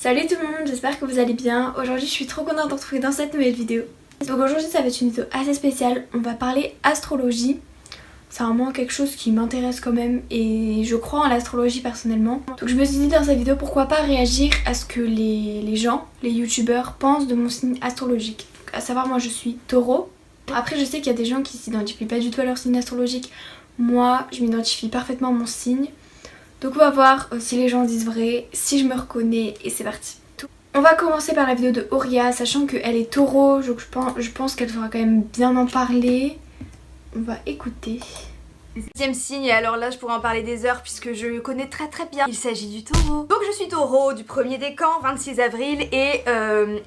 Salut tout le monde, j'espère que vous allez bien. Aujourd'hui je suis trop contente de vous retrouver dans cette nouvelle vidéo. Donc aujourd'hui ça va être une vidéo assez spéciale, on va parler astrologie. C'est vraiment quelque chose qui m'intéresse quand même et je crois en l'astrologie personnellement. Donc je me suis dit dans cette vidéo pourquoi pas réagir à ce que les gens, les youtubeurs pensent de mon signe astrologique. Donc, à savoir moi je suis taureau. Après je sais qu'il y a des gens qui s'identifient pas du tout à leur signe astrologique. Moi je m'identifie parfaitement à mon signe. Donc on va voir si les gens disent vrai, si je me reconnais et c'est parti. On va commencer par la vidéo de Auria, sachant qu'elle est taureau, donc je pense qu'elle saura quand même bien en parler. On va écouter. Deuxième signe, et alors là je pourrais en parler des heures puisque je le connais très bien. Il s'agit du taureau. Donc je suis taureau du 1er décan, 26 avril et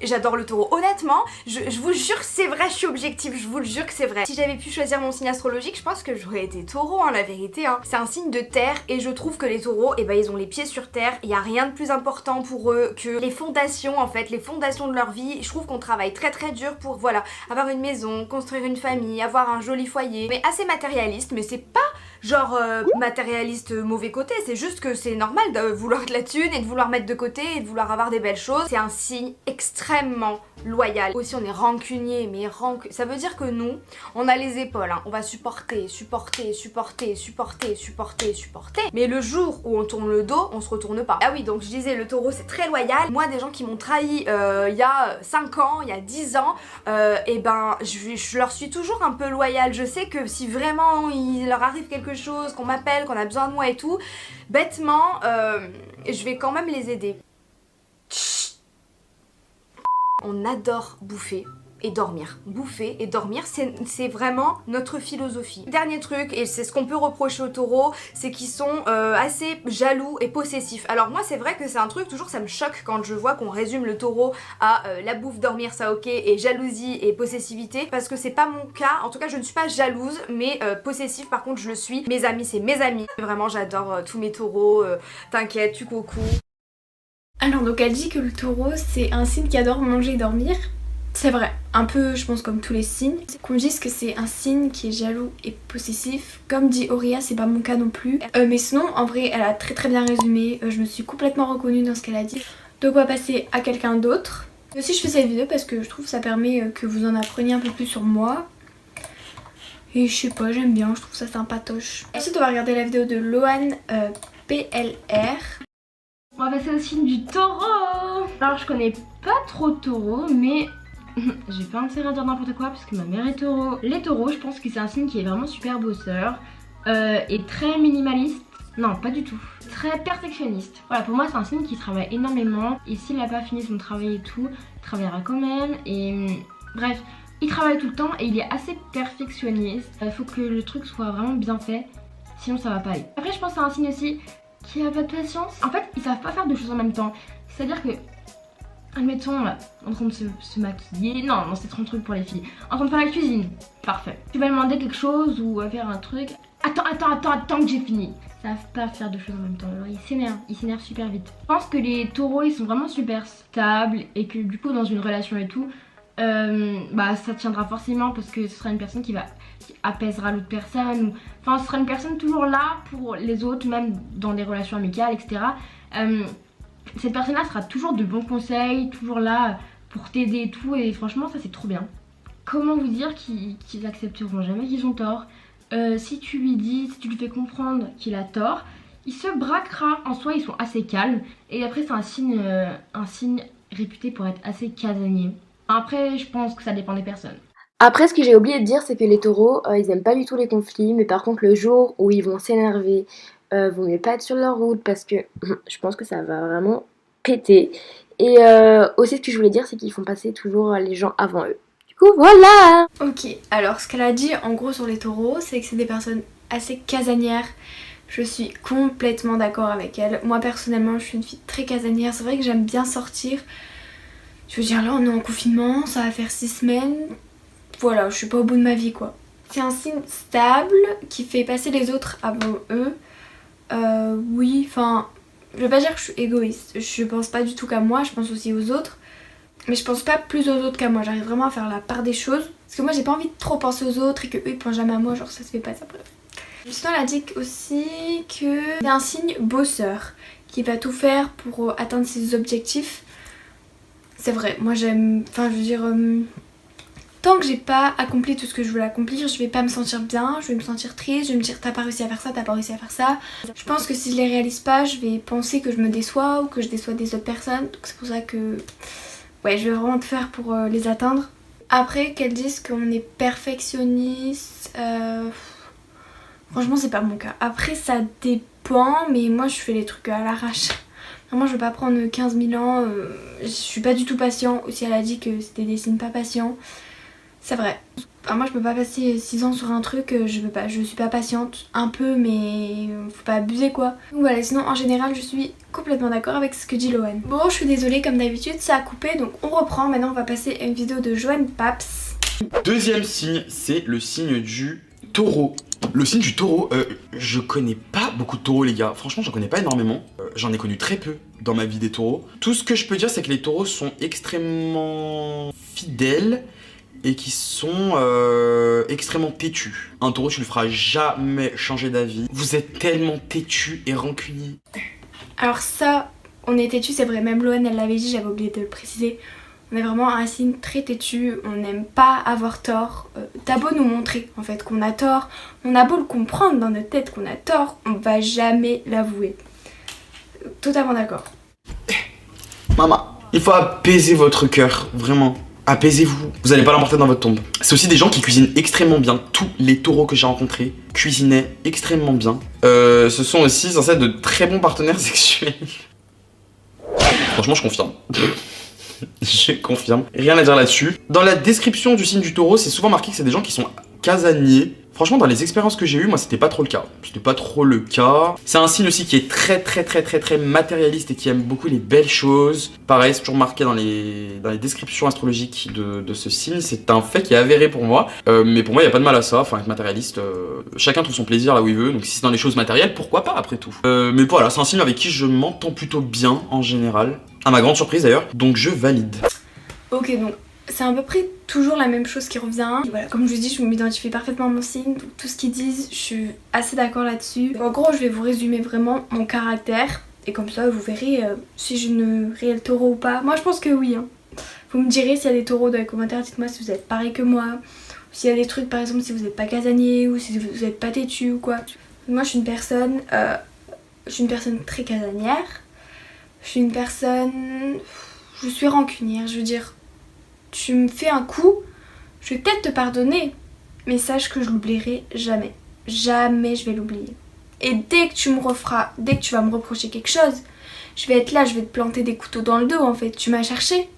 j'adore le taureau. Honnêtement, je vous jure que c'est vrai, je suis objective, je vous le jure que c'est vrai. Si j'avais pu choisir mon signe astrologique, je pense que j'aurais été taureau la vérité. C'est un signe de terre et je trouve que les taureaux, ils ont les pieds sur terre. Il n'y a rien de plus important pour eux que les fondations en fait, les fondations de leur vie. Je trouve qu'on travaille très dur pour voilà, avoir une maison, construire une famille, avoir un joli foyer. Mais assez matérialiste, mais c'est pas genre matérialiste mauvais côté, c'est juste que c'est normal de vouloir de la thune et de vouloir mettre de côté et de vouloir avoir des belles choses. C'est un signe extrêmement loyal. Aussi on est rancunier, mais ça veut dire que nous, on a les épaules, on va supporter. Mais le jour où on tourne le dos, on se retourne pas. Ah oui, donc je disais le taureau c'est très loyal. Moi des gens qui m'ont trahi il y a 5 ans, il y a 10 ans, je leur suis toujours un peu loyale. Je sais que si vraiment il leur arrive quelque chose, qu'on m'appelle, qu'on a besoin de moi et tout, bêtement, je vais quand même les aider. Chut. On adore bouffer et dormir. Bouffer et dormir, c'est vraiment notre philosophie. Dernier truc, et c'est ce qu'on peut reprocher aux taureaux, c'est qu'ils sont assez jaloux et possessifs. Alors moi c'est vrai que c'est un truc, toujours ça me choque quand je vois qu'on résume le taureau à la bouffe, dormir, ça ok, et jalousie et possessivité, parce que c'est pas mon cas. En tout cas je ne suis pas jalouse, mais possessive par contre je le suis. Mes amis c'est mes amis. Vraiment j'adore tous mes taureaux, t'inquiète, tu coucou. Alors donc elle dit que le taureau c'est un signe qui adore manger et dormir. C'est vrai, un peu je pense comme tous les signes. Qu'on dise que c'est un signe qui est jaloux et possessif. Comme dit Auria, c'est pas mon cas non plus. Mais sinon en vrai elle a très bien résumé. Je me suis complètement reconnue dans ce qu'elle a dit. Donc on va passer à quelqu'un d'autre. Aussi je fais cette vidéo parce que je trouve que ça permet que vous en appreniez un peu plus sur moi. Et je sais pas, j'aime bien, je trouve ça sympatoche. Ensuite on va regarder la vidéo de Lohan PLR. On va passer au signe du taureau. Alors je connais pas trop taureau, mais j'ai pas intérêt à dire n'importe quoi parce que ma mère est taureau. Les taureaux, je pense que c'est un signe qui est vraiment super bosseur et très minimaliste. Non, pas du tout. Très perfectionniste. Voilà, pour moi c'est un signe qui travaille énormément et s'il n'a pas fini son travail et tout, il travaillera quand même et bref, il travaille tout le temps et il est assez perfectionniste. Il faut que le truc soit vraiment bien fait, sinon ça va pas aller. Après je pense que c'est un signe aussi qui a pas de patience. En fait, ils savent pas faire deux choses en même temps. C'est-à-dire que, admettons, en train de se maquiller. Non, c'est trop de trucs pour les filles. En train de faire la cuisine. Parfait. Tu vas demander quelque chose ou faire un truc. Attends que j'ai fini. Ils savent pas faire deux choses en même temps. Alors ils s'énervent super vite. Je pense que les taureaux, ils sont vraiment super stables et que du coup, dans une relation et tout, ça tiendra forcément parce que ce sera une personne qui apaisera l'autre personne ou... Enfin ce sera une personne toujours là pour les autres, même dans des relations amicales etc. Cette personne là sera toujours de bons conseils, toujours là pour t'aider et tout, et franchement ça c'est trop bien. Comment vous dire qu'ils accepteront jamais qu'ils ont tort. Si tu lui fais comprendre qu'il a tort, il se braquera. En soi ils sont assez calmes et après c'est un signe réputé pour être assez casanier. Après je pense que ça dépend des personnes. Après, ce que j'ai oublié de dire, c'est que les taureaux, ils aiment pas du tout les conflits, mais par contre, le jour où ils vont s'énerver, vaut mieux pas être sur leur route parce que je pense que ça va vraiment péter. Et aussi, ce que je voulais dire, c'est qu'ils font passer toujours les gens avant eux. Du coup, voilà! Ok, alors ce qu'elle a dit en gros sur les taureaux, c'est que c'est des personnes assez casanières. Je suis complètement d'accord avec elle. Moi, personnellement, je suis une fille très casanière. C'est vrai que j'aime bien sortir. Je veux dire, là, on est en confinement, ça va faire 6 semaines. Voilà, je suis pas au bout de ma vie quoi. C'est un signe stable qui fait passer les autres avant eux. Oui, enfin, je vais pas dire que je suis égoïste. Je pense pas du tout qu'à moi, je pense aussi aux autres. Mais je pense pas plus aux autres qu'à moi. J'arrive vraiment à faire la part des choses. Parce que moi j'ai pas envie de trop penser aux autres et que eux ils pensent jamais à moi, genre ça se fait pas ça, bref. Sinon elle a dit aussi que c'est un signe bosseur qui va tout faire pour atteindre ses objectifs. C'est vrai, moi j'aime, enfin je veux dire, tant que j'ai pas accompli tout ce que je voulais accomplir, je vais pas me sentir bien, je vais me sentir triste, je vais me dire t'as pas réussi à faire ça, t'as pas réussi à faire ça. Je pense que si je les réalise pas, je vais penser que je me déçois ou que je déçois des autres personnes. Donc c'est pour ça que ouais, je vais vraiment tout faire pour les atteindre. Après qu'elles disent qu'on est perfectionniste, franchement c'est pas mon cas. Après ça dépend, mais moi je fais les trucs à l'arrache. Vraiment je veux pas prendre 15 000 ans, je suis pas du tout patient. Aussi elle a dit que c'était des signes pas patients. C'est vrai. Enfin, moi je peux pas passer 6 ans sur un truc, je veux pas, je suis pas patiente. Un peu mais faut pas abuser quoi. Donc voilà, sinon en général je suis complètement d'accord avec ce que dit Loane. Bon je suis désolée comme d'habitude ça a coupé donc on reprend. Maintenant on va passer à une vidéo de Joanne Paps. Deuxième signe, c'est le signe du taureau. Le signe du taureau, je connais pas beaucoup de taureaux les gars, franchement j'en connais pas énormément, j'en ai connu très peu dans ma vie des taureaux. Tout ce que je peux dire c'est que les taureaux sont extrêmement fidèles et qui sont extrêmement têtus. Un taureau tu le feras jamais changer d'avis, vous êtes tellement têtu et rancunier. Alors ça, on est têtu c'est vrai, même Loane elle l'avait dit, j'avais oublié de le préciser. On est vraiment un signe très têtu, on n'aime pas avoir tort. T'as beau nous montrer en fait qu'on a tort, on a beau le comprendre dans notre tête qu'on a tort, on va jamais l'avouer. Totalement d'accord. Maman, il faut apaiser votre cœur, vraiment. Apaisez-vous, vous allez pas l'emporter dans votre tombe. C'est aussi des gens qui cuisinent extrêmement bien. Tous les taureaux que j'ai rencontrés cuisinaient extrêmement bien. Ce sont aussi censés être de très bons partenaires sexuels. Franchement, je confirme. Je confirme. Rien à dire là-dessus. Dans la description du signe du taureau, c'est souvent marqué que c'est des gens qui sont casaniers. Franchement, dans les expériences que j'ai eues, moi, c'était pas trop le cas. C'était pas trop le cas. C'est un signe aussi qui est très matérialiste et qui aime beaucoup les belles choses. Pareil, c'est toujours marqué dans les descriptions astrologiques de ce signe. C'est un fait qui est avéré pour moi. Mais pour moi, il n'y a pas de mal à ça. Enfin, être matérialiste, chacun trouve son plaisir là où il veut. Donc si c'est dans les choses matérielles, pourquoi pas après tout. Mais voilà, c'est un signe avec qui je m'entends plutôt bien en général. À ma grande surprise d'ailleurs. Donc je valide. Ok, donc c'est à peu près toujours la même chose qui revient. Voilà, comme je vous dis, je m'identifie parfaitement à mon signe. Donc tout ce qu'ils disent, je suis assez d'accord là-dessus. En gros, je vais vous résumer vraiment mon caractère. Et comme ça, vous verrez si j'ai une réelle taureau ou pas. Moi, je pense que oui. Hein. Vous me direz s'il y a des taureaux dans les commentaires. Dites-moi si vous êtes pareil que moi. S'il y a des trucs, par exemple, si vous n'êtes pas casanier ou si vous n'êtes pas têtu ou quoi. Moi, je suis une personne très casanière. Je suis une personne... Je suis rancunière, je veux dire... Tu me fais un coup, je vais peut-être te pardonner, mais sache que je l'oublierai jamais. Jamais je vais l'oublier. Et dès que tu me referas, dès que tu vas me reprocher quelque chose, je vais être là, je vais te planter des couteaux dans le dos en fait. Tu m'as cherché,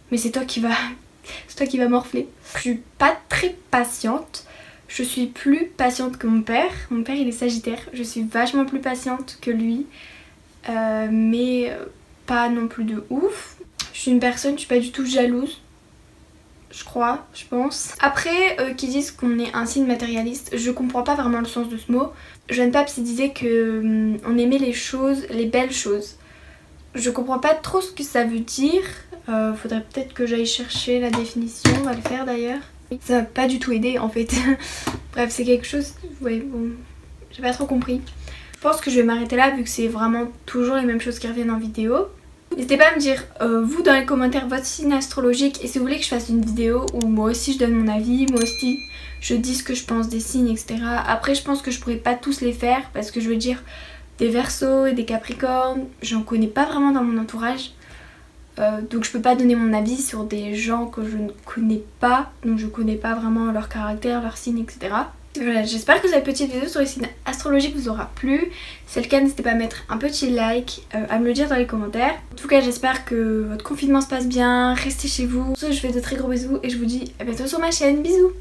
mais c'est toi qui vas morfler. Je suis pas très patiente. Je suis plus patiente que mon père. Mon père il est sagittaire. Je suis vachement plus patiente que lui. Mais pas non plus de ouf. Je suis une personne, je suis pas du tout jalouse. Je crois, je pense. Après, qui disent qu'on est un signe matérialiste, je comprends pas vraiment le sens de ce mot. Joanne Paps disait que on aimait les choses, les belles choses. Je comprends pas trop ce que ça veut dire. Faudrait peut-être que j'aille chercher la définition, on va le faire d'ailleurs. Ça m'a pas du tout aidé en fait. Bref, c'est quelque chose... Ouais, bon... J'ai pas trop compris. Je pense que je vais m'arrêter là vu que c'est vraiment toujours les mêmes choses qui reviennent en vidéo. N'hésitez pas à me dire, vous dans les commentaires, votre signe astrologique et si vous voulez que je fasse une vidéo où moi aussi je donne mon avis, moi aussi je dis ce que je pense des signes, etc. Après je pense que je pourrais pas tous les faire parce que je veux dire des Verseaux et des Capricornes, j'en connais pas vraiment dans mon entourage. Donc je peux pas donner mon avis sur des gens que je ne connais pas, donc je connais pas vraiment leur caractère, leur signe, etc. Voilà, j'espère que cette petite vidéo sur les signes astrologiques vous aura plu. Si c'est le cas, n'hésitez pas à mettre un petit like, à me le dire dans les commentaires. En tout cas, j'espère que votre confinement se passe bien, restez chez vous. Sur ce, je vous fais de très gros bisous et je vous dis à bientôt sur ma chaîne. Bisous!